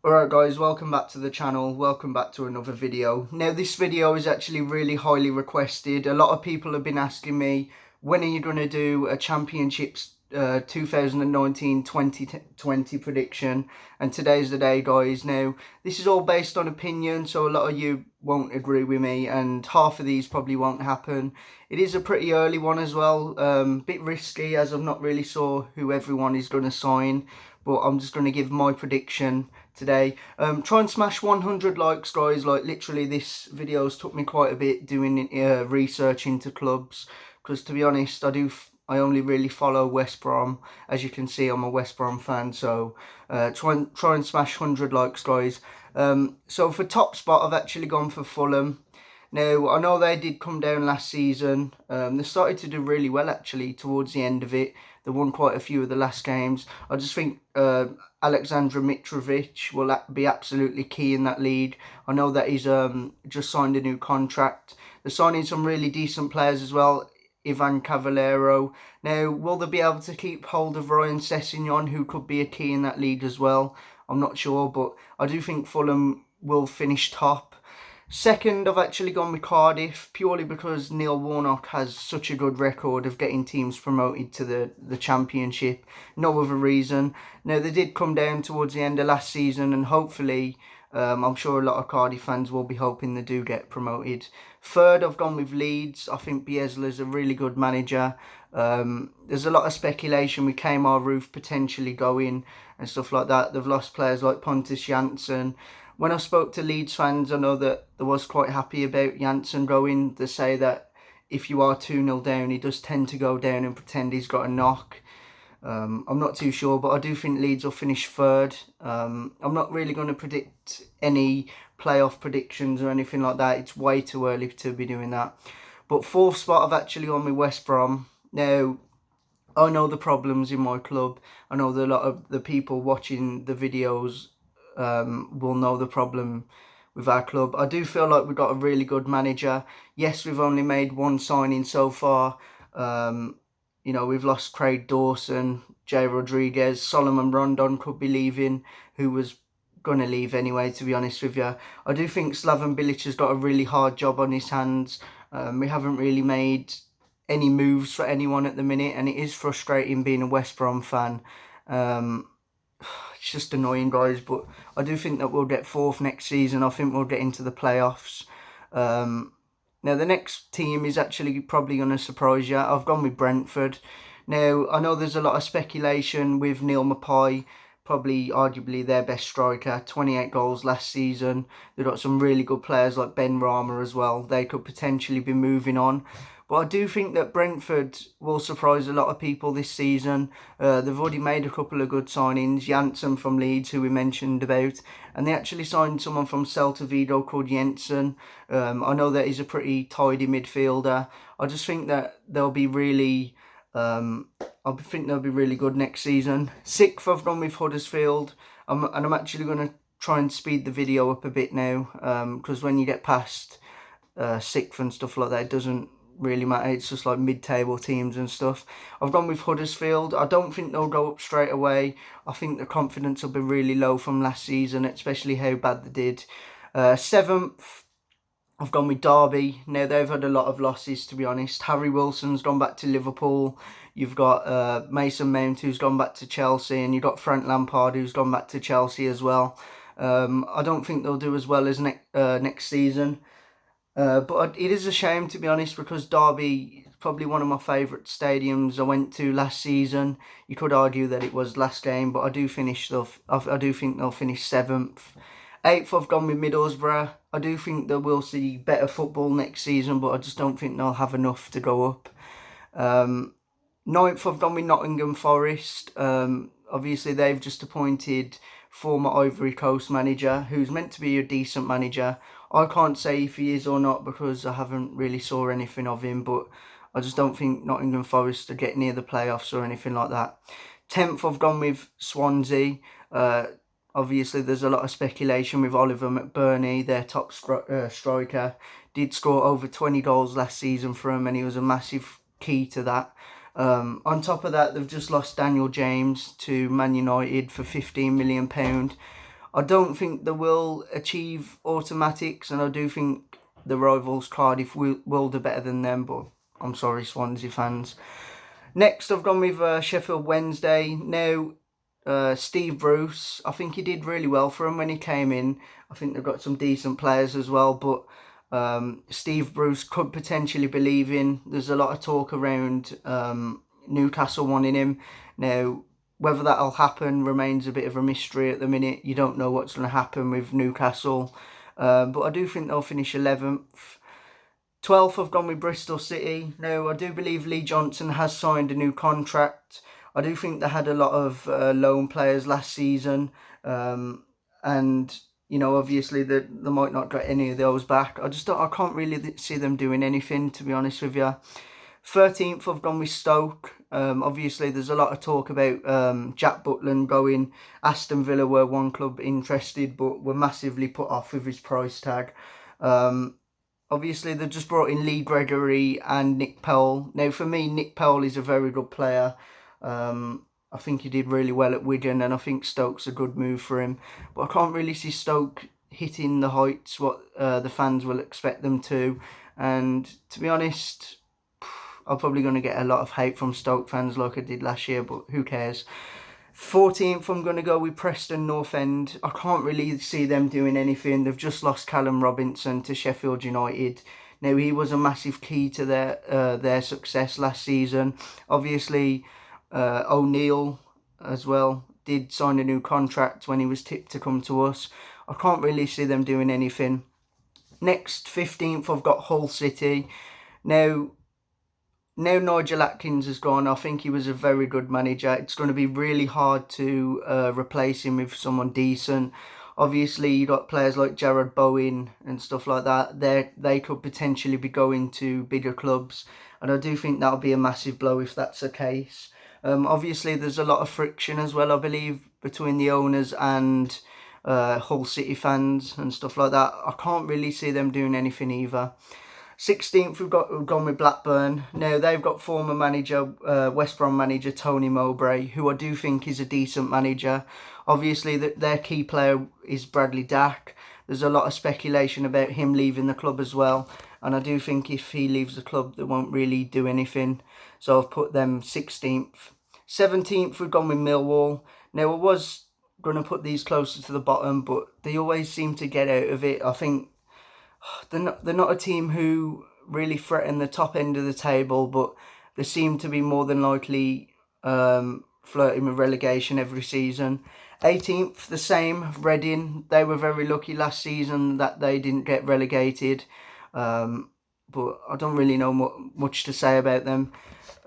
Alright guys, welcome back to the channel, welcome back to another video. Now this video is actually really highly requested. A lot of people have been asking me, when are you going to do a Championships 2019-2020 prediction? And today's the day guys. Now this is all based on opinion, so a lot of you won't agree with me and half of these probably won't happen. It is a pretty early one as well, bit risky as I've not really saw who everyone is going to sign. But I'm just going to give my prediction today. Try and smash 100 likes guys. Like literally this video's took me quite a bit doing research into clubs, because to be honest I only really follow West Brom. As you can see, I'm a West Brom fan, so try and smash 100 likes guys. So for top spot I've actually gone for Fulham. Now, I know they did come down last season. They started to do really well, actually, towards the end of it. They won quite a few of the last games. I just think Aleksandar Mitrovic will be absolutely key in that league. I know that he's just signed a new contract. They're signing some really decent players as well. Ivan Cavallero. Now, will they be able to keep hold of Ryan Sessegnon, who could be a key in that league as well? I'm not sure, but I do think Fulham will finish top. Second, I've actually gone with Cardiff, purely because Neil Warnock has such a good record of getting teams promoted to the Championship. No other reason. Now, they did come down towards the end of last season, and hopefully, I'm sure a lot of Cardiff fans will be hoping they do get promoted. Third, I've gone with Leeds. I think Bielsa's a really good manager. There's a lot of speculation with Kemar Roof potentially going and stuff like that. They've lost players like Pontus Jansson. When I spoke to Leeds fans, I know that they was quite happy about Janssen going. They say that if you are 2-0 down, he does tend to go down and pretend he's got a knock. I'm not too sure, but I do think Leeds will finish third. I'm not really going to predict any playoff predictions or anything like that. It's way too early to be doing that. But fourth spot, I've actually gone with West Brom. Now, I know the problems in my club. I know that a lot of the people watching the videos will know the problem with our club. I do feel like we've got a really good manager. Yes, we've only made one signing so far. You know, we've lost Craig Dawson, Jay Rodriguez, Solomon Rondon could be leaving, who was going to leave anyway, to be honest with you. I do think Slaven Bilic has got a really hard job on his hands. We haven't really made any moves for anyone at the minute, and it is frustrating being a West Brom fan. It's just annoying, guys, but I do think that we'll get fourth next season. I think we'll get into the playoffs. Now, the next team is actually probably going to surprise you. I've gone with Brentford. Now, I know there's a lot of speculation with Neil Maupay, probably arguably their best striker, 28 goals last season. They've got some really good players like Ben Rama as well. They could potentially be moving on. But I do think that Brentford will surprise a lot of people this season. They've already made a couple of good signings. Janssen from Leeds, who we mentioned about. And they actually signed someone from Celta Vigo called Jensen. I know that he's a pretty tidy midfielder. I just think that they'll be really... I think they'll be really good next season. Sixth, I've gone with Huddersfield. I'm actually going to try and speed the video up a bit now. Because when you get past sixth and stuff like that, it doesn't really matter. It's just like mid-table teams and stuff. I've gone with Huddersfield. I don't think they'll go up straight away. I think the confidence will be really low from last season, especially how bad they did. Seventh, I've gone with Derby. Now, they've had a lot of losses, to be honest. Harry Wilson's gone back to Liverpool. You've got Mason Mount, who's gone back to Chelsea, and you've got Frank Lampard, who's gone back to Chelsea as well. I don't think they'll do as well as next season. But it is a shame, to be honest, because Derby is probably one of my favourite stadiums I went to last season. You could argue that it was last game, but I do think they'll finish seventh. Eighth, I've gone with Middlesbrough. I do think they will see better football next season, but I just don't think they'll have enough to go up. Ninth, I've gone with Nottingham Forest. Obviously, they've just appointed former Ivory Coast manager, who's meant to be a decent manager. I can't say if he is or not because I haven't really saw anything of him, but I just don't think Nottingham Forest are getting near the playoffs or anything like that. 10th, I've gone with Swansea. Obviously, there's a lot of speculation with Oliver McBurney, their top striker. Did score over 20 goals last season for him, and he was a massive key to that. On top of that, they've just lost Daniel James to Man United for £15 million. I don't think they will achieve automatics, and I do think the rivals Cardiff will do better than them, but I'm sorry, Swansea fans. Next, I've gone with Sheffield Wednesday. Now, Steve Bruce, I think he did really well for him when he came in. I think they've got some decent players as well, but Steve Bruce could potentially be leaving. There's a lot of talk around Newcastle wanting him. Now, whether that'll happen remains a bit of a mystery at the minute. You don't know what's going to happen with Newcastle. But I do think they'll finish 11th. 12th, I've gone with Bristol City. Now, I do believe Lee Johnson has signed a new contract. I do think they had a lot of loan players last season. And, you know, obviously they might not get any of those back. I can't really see them doing anything, to be honest with you. 13th, I've gone with Stoke. Obviously, there's a lot of talk about Jack Butland going. Aston Villa were one club interested, but were massively put off with his price tag. Obviously, they've just brought in Lee Gregory and Nick Powell. Now, for me, Nick Powell is a very good player. I think he did really well at Wigan, and I think Stoke's a good move for him. But I can't really see Stoke hitting the heights what the fans will expect them to. And to be honest, I'm probably going to get a lot of hate from Stoke fans like I did last year, but who cares? 14th, I'm going to go with Preston North End. I can't really see them doing anything. They've just lost Callum Robinson to Sheffield United. Now, he was a massive key to their success last season. Obviously, O'Neill as well did sign a new contract when he was tipped to come to us. I can't really see them doing anything. Next, 15th, I've got Hull City. Now Nigel Atkins has gone, I think he was a very good manager. It's going to be really hard to replace him with someone decent. Obviously, you got players like Jared Bowen and stuff like that. They could potentially be going to bigger clubs, and I do think that'll be a massive blow if that's the case. Obviously, there's a lot of friction as well, I believe, between the owners and Hull City fans and stuff like that. I can't really see them doing anything either. 16th, we've gone with Blackburn. Now, they've got former manager, West Brom manager Tony Mowbray, who I do think is a decent manager. Obviously, their key player is Bradley Dack. There's a lot of speculation about him leaving the club as well. And I do think if he leaves the club, they won't really do anything. So I've put them 16th. 17th, we've gone with Millwall. Now, I was going to put these closer to the bottom, but they always seem to get out of it. I think they're not a team who really threaten the top end of the table, but they seem to be more than likely flirting with relegation every season. 18th, the same, Reading. They were very lucky last season that they didn't get relegated, but I don't really know much to say about them.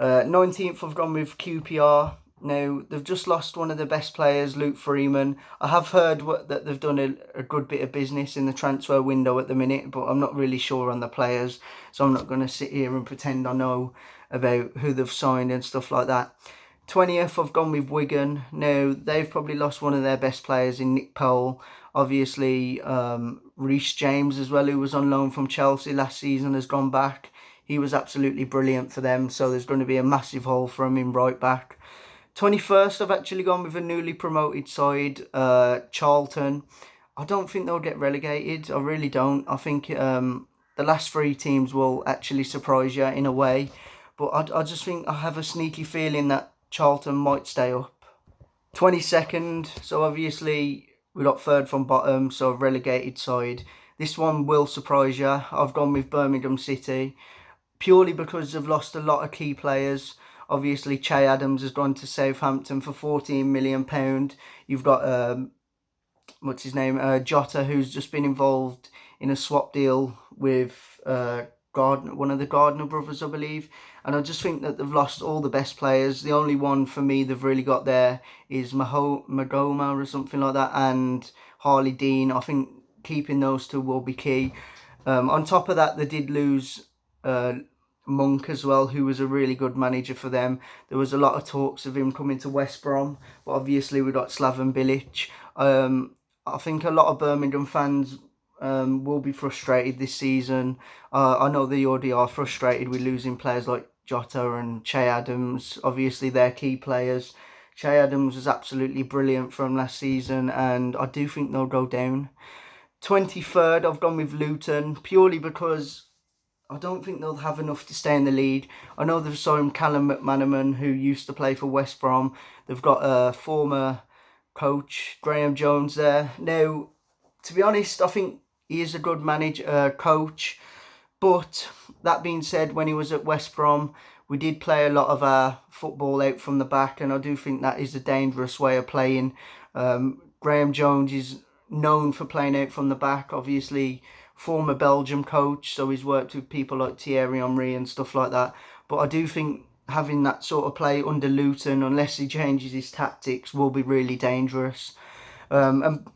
19th, I've gone with QPR. Now, they've just lost one of the best players, Luke Freeman. I have heard that they've done a good bit of business in the transfer window at the minute, but I'm not really sure on the players, so I'm not going to sit here and pretend I know about who they've signed and stuff like that. 20th, I've gone with Wigan. Now, they've probably lost one of their best players in Nick Powell. Obviously, Reece James as well, who was on loan from Chelsea last season, has gone back. He was absolutely brilliant for them, so there's going to be a massive hole for him in right back. 21st, I've actually gone with a newly promoted side, Charlton. I don't think they'll get relegated. I really don't. I think the last three teams will actually surprise you in a way. But I just think I have a sneaky feeling that Charlton might stay up. 22nd, so obviously we got third from bottom, so a relegated side. This one will surprise you. I've gone with Birmingham City, purely because they've lost a lot of key players. Obviously, Che Adams has gone to Southampton for £14 million. You've got, what's his name, Jota, who's just been involved in a swap deal with one of the Gardner brothers, I believe. And I just think that they've lost all the best players. The only one for me they've really got there is Magoma or something like that, and Harley Dean. I think keeping those two will be key. On top of that, they did lose Monk as well, who was a really good manager for them. There was a lot of talks of him coming to West Brom, but obviously we got Slaven Bilic. I think a lot of Birmingham fans will be frustrated this season. I know they already are frustrated with losing players like Jota and Che Adams. Obviously, they're key players. Che Adams was absolutely brilliant from last season, and I do think they'll go down. 23rd, I've gone with Luton, purely because I don't think they'll have enough to stay in the league. I know they've signed Callum McManaman, who used to play for West Brom. They've got a former coach, Graham Jones, there. Now, to be honest, I think he is a good coach. But that being said, when he was at West Brom, we did play a lot of our football out from the back, and I do think that is a dangerous way of playing. Graham Jones is known for playing out from the back, obviously former Belgium coach, so he's worked with people like Thierry Henry and stuff like that. But I do think having that sort of play under Luton, unless he changes his tactics, will be really dangerous. And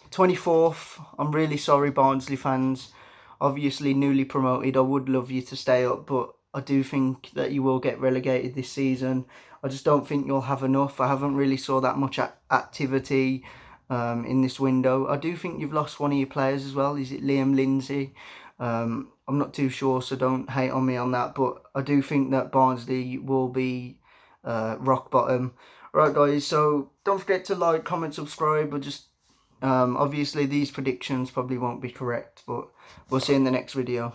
24th, I'm really sorry, Barnsley fans. Obviously newly promoted, I would love you to stay up, but I do think that you will get relegated this season. I just don't think you'll have enough. I haven't really saw that much activity in this window. I do think you've lost one of your players as well. Is it Liam Lindsay? I'm not too sure, so don't hate on me on that. But I do think that Barnsley will be rock bottom. Right, guys, so don't forget to like, comment, subscribe. Or just obviously these predictions probably won't be correct, but we'll see you in the next video.